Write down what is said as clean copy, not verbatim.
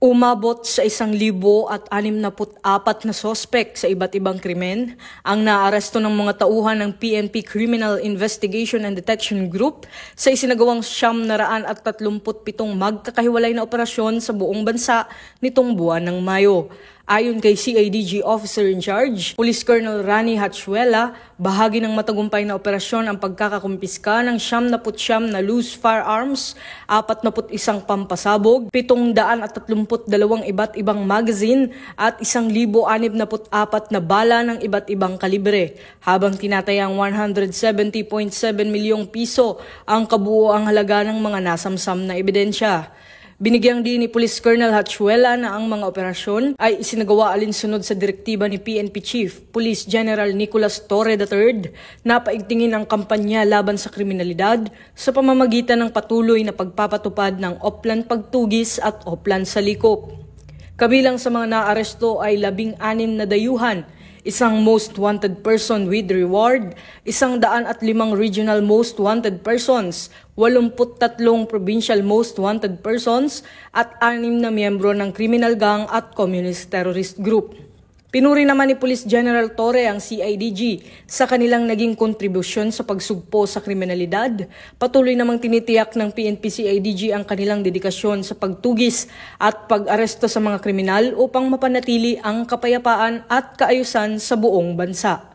Umabot sa 1,064 na sospek sa iba't ibang krimen ang naaresto ng mga tauhan ng PNP Criminal Investigation and Detection Group sa isinagawang 937 magkakahiwalay na operasyon sa buong bansa nitong buwan ng Mayo. Ayon kay CIDG Officer in Charge, Police Colonel Rani Hatchuela, bahagi ng matagumpay na operasyon ang pagkakakumpiska ng 79 na loose firearms, 41 pampasabog, 732 iba't ibang magazine at 1,064 na bala ng iba't ibang kalibre, habang tinatayang 170.7 milyong piso ang kabuoang halaga ng mga nasamsam na ebidensya. Binigyang din ni Police Colonel Hatchuela na ang mga operasyon ay isinagawa alinsunod sa direktiba ni PNP Chief Police General Nicolas Torre III na paigtingin ang kampanya laban sa kriminalidad sa pamamagitan ng patuloy na pagpapatupad ng Oplan Pagtugis at Oplan Salikop. Kabilang sa mga naaresto ay 16 na dayuhan, isang most wanted person with reward, 105 regional most wanted persons, 83 provincial most wanted persons, at 6 na miyembro ng criminal gang at communist terrorist group. Pinuri naman ni Police General Torre ang CIDG sa kanilang naging kontribusyon sa pagsugpo sa kriminalidad. Patuloy namang tinitiyak ng PNP-CIDG ang kanilang dedikasyon sa pagtugis at pag-aresto sa mga kriminal upang mapanatili ang kapayapaan at kaayusan sa buong bansa.